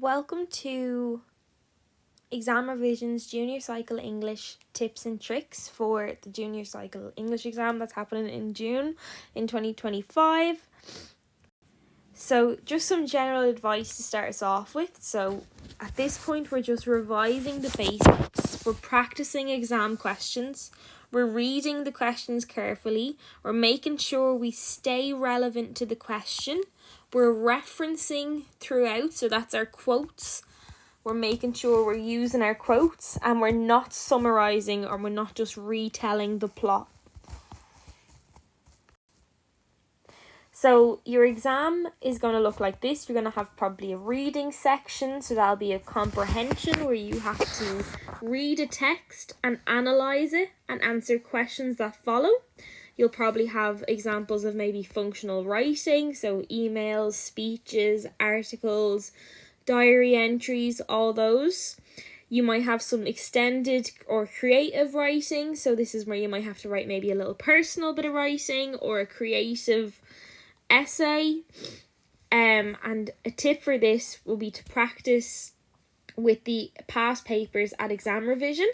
Welcome to ExamRevision's Junior Cycle English tips and tricks for the Junior Cycle English exam that's happening in June in 2025. So just some general advice to start us off with. So at this point we're just revising the basics. We're practicing exam questions. We're reading the questions carefully. We're making sure we stay relevant to the question. We're referencing throughout, so that's our quotes. We're making sure we're using our quotes and we're not summarising or we're not just retelling the plot. So your exam is going to look like this. You're going to have probably a reading section, so that'll be a comprehension where you have to read a text and analyse it and answer questions that follow. You'll probably have examples of maybe functional writing, so emails, speeches, articles, diary entries, all those. You might have some extended or creative writing, so this is where you might have to write maybe a little personal bit of writing or a creative essay. And a tip for this will be to practice with the past papers at ExamRevision.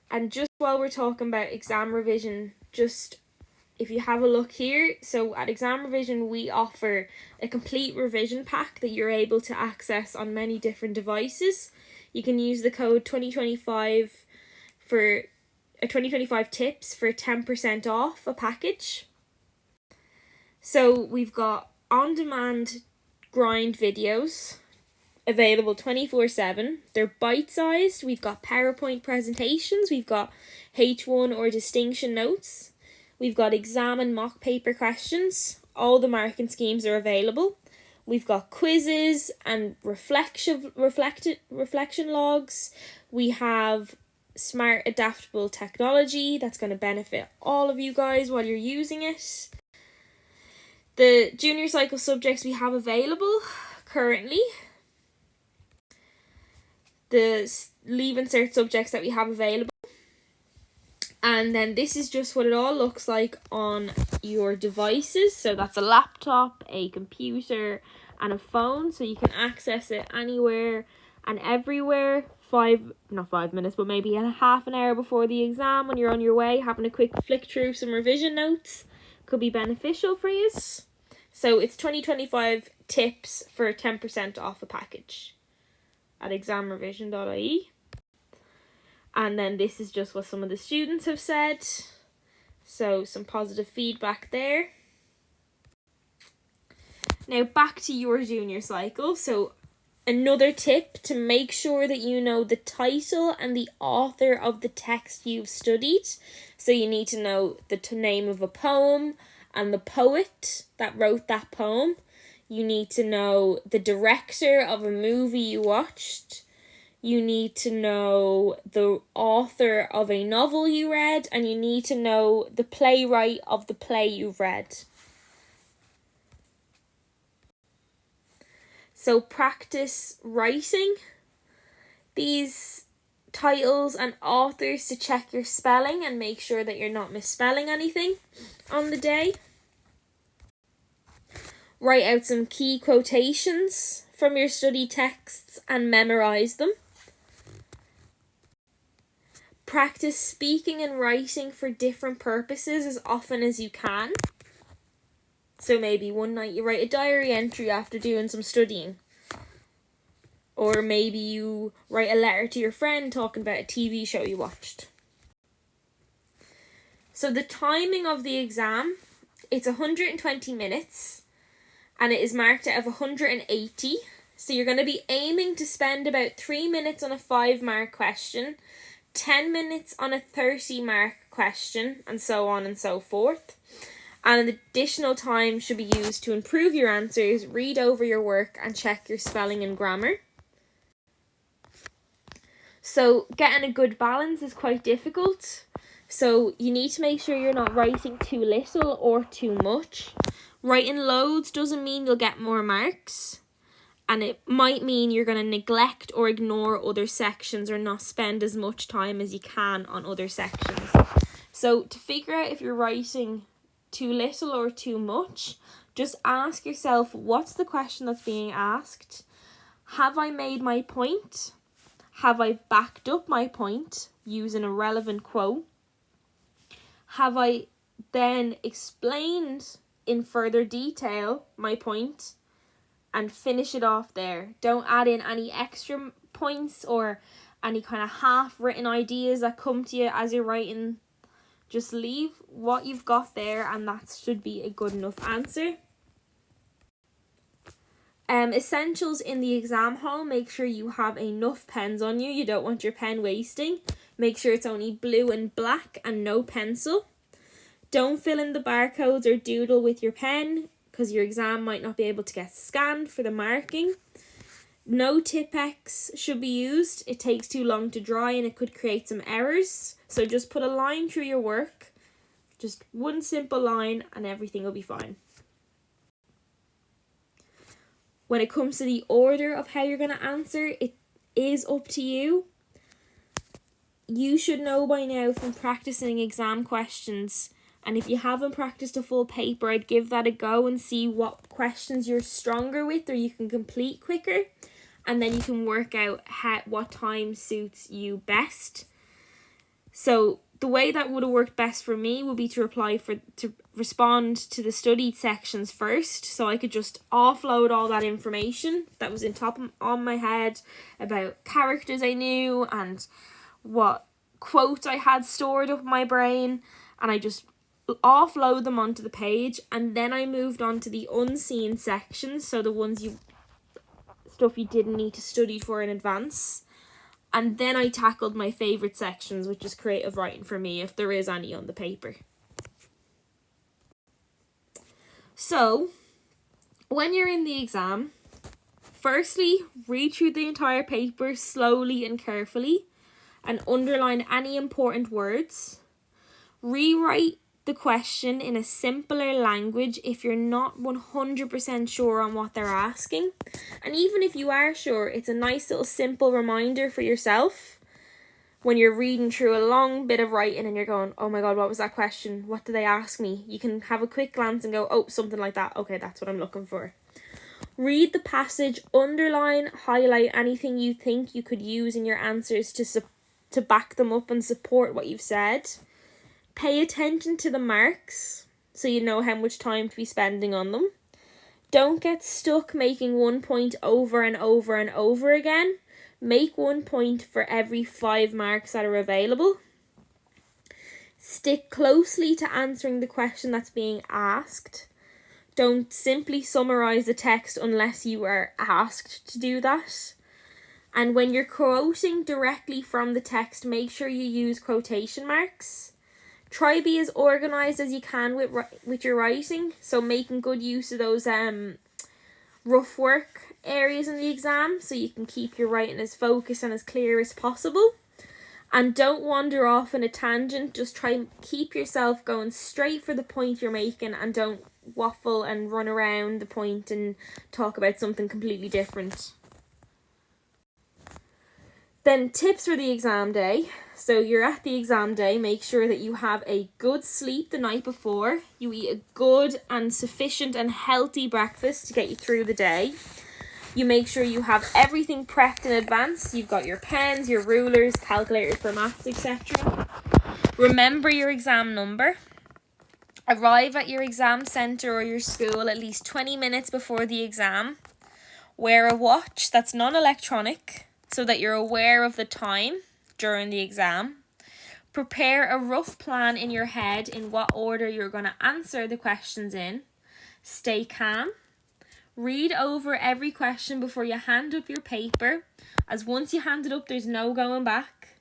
And just while we're talking about ExamRevision, just if you have a look here, so at ExamRevision we offer a complete revision pack that you're able to access on many different devices. You can use the code 2025 for 2025 tips for 10% off a package. So we've got on-demand grind videos available 24/7. They're bite-sized. We've got PowerPoint presentations. We've got H1 or distinction notes. We've got exam and mock paper questions. All the marking schemes are available. We've got quizzes and reflection logs. We have smart adaptable technology that's going to benefit all of you guys while you're using it. The junior cycle subjects we have available currently. The Leave Cert subjects that we have available. And then this is just what it all looks like on your devices. So that's a laptop, a computer, and a phone. So you can access it anywhere and everywhere. Not 5 minutes, but maybe a half an hour before the exam when you're on your way, having a quick flick through some revision notes could be beneficial for you. So it's 2025 tips for 10% off a package at examrevision.ie. And then this is just what some of the students have said. So some positive feedback there. Now back to your junior cycle. So another tip to make sure that you know the title and the author of the text you've studied. So you need to know the name of a poem and the poet that wrote that poem. You need to know the director of a movie you watched. You need to know the author of a novel you read, and you need to know the playwright of the play you've read. So practice writing these titles and authors to check your spelling and make sure that you're not misspelling anything on the day. Write out some key quotations from your study texts and memorize them. Practice speaking and writing for different purposes as often as you can. So maybe one night you write a diary entry after doing some studying. Or maybe you write a letter to your friend talking about a TV show you watched. So the timing of the exam, it's 120 minutes and it is marked out of 180. So you're going to be aiming to spend about 3 minutes on a 5-mark question, 10 minutes on a 30-mark question, and so on and so forth. And an additional time should be used to improve your answers, read over your work, and check your spelling and grammar. So getting a good balance is quite difficult. So you need to make sure you're not writing too little or too much. Writing loads doesn't mean you'll get more marks. And it might mean you're going to neglect or ignore other sections or not spend as much time as you can on other sections. So to figure out if you're writing too little or too much, just ask yourself, what's the question that's being asked? Have I made my point? Have I backed up my point using a relevant quote? Have I then explained in further detail my point and finish it off there? Don't add in any extra points or any kind of half-written ideas that come to you as you're writing. Just leave what you've got there, and that should be a good enough answer. Essentials in the exam hall: make sure you have enough pens on you. You don't want your pen wasting. Make sure it's only blue and black and no pencil. Don't fill in the barcodes or doodle with your pen because your exam might not be able to get scanned for the marking. No Tipp-Ex should be used. It takes too long to dry and it could create some errors. So just put a line through your work. Just one simple line and everything will be fine. When it comes to the order of how you're going to answer, it is up to you. You should know by now from practicing exam questions. And if you haven't practiced a full paper, I'd give that a go and see what questions you're stronger with or you can complete quicker. And then you can work out what time suits you best. So the way that would have worked best for me would be to respond to the studied sections first, so I could just offload all that information that was on my head about characters I knew and what quotes I had stored up in my brain, and I just offload them onto the page. And then I moved on to the unseen sections, so the ones stuff you didn't need to study for in advance. And then I tackled my favourite sections, which is creative writing for me, if there is any on the paper. So, when you're in the exam, firstly, read through the entire paper slowly and carefully and underline any important words. Rewrite the question in a simpler language if you're not 100% sure on what they're asking. And even if you are sure, it's a nice little simple reminder for yourself when you're reading through a long bit of writing and you're going, oh my god, what was that question? What did they ask me? You can have a quick glance and go, oh, something like that. Okay, that's what I'm looking for. Read the passage, underline, highlight anything you think you could use in your answers to back them up and support what you've said. Pay attention to the marks so you know how much time to be spending on them. Don't get stuck making 1 point over and over and over again. Make 1 point for every 5 marks that are available. Stick closely to answering the question that's being asked. Don't simply summarise the text unless you are asked to do that. And when you're quoting directly from the text, make sure you use quotation marks. Try be as organised as you can with your writing, so making good use of those rough work areas in the exam so you can keep your writing as focused and as clear as possible. And don't wander off in a tangent, just try and keep yourself going straight for the point you're making and don't waffle and run around the point and talk about something completely different. Then tips for the exam day. So you're at the exam day, make sure that you have a good sleep the night before. You eat a good and sufficient and healthy breakfast to get you through the day. You make sure you have everything prepped in advance. You've got your pens, your rulers, calculators for maths, etc. Remember your exam number. Arrive at your exam centre or your school at least 20 minutes before the exam. Wear a watch that's non-electronic so that you're aware of the time during the exam. Prepare a rough plan in your head in what order you're going to answer the questions in. Stay calm. Read over every question before you hand up your paper, as once you hand it up, there's no going back.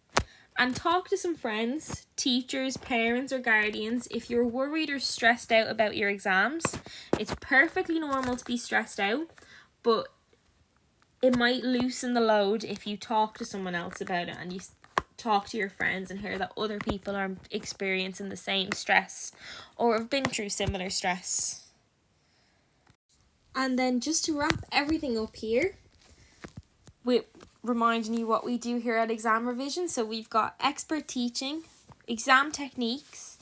And talk to some friends, teachers, parents or guardians if you're worried or stressed out about your exams. It's perfectly normal to be stressed out, but it might loosen the load if you talk to someone else about it and you talk to your friends and hear that other people are experiencing the same stress or have been through similar stress. And then just to wrap everything up here, we're reminding you what we do here at ExamRevision. So we've got expert teaching, exam techniques,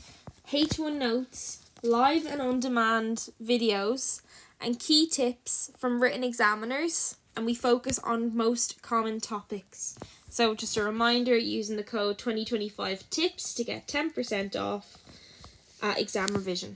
H1 notes, live and on-demand videos, and key tips from written examiners. and we focus on most common topics. So just a reminder, using the code 2025TIPS to get 10% off ExamRevision.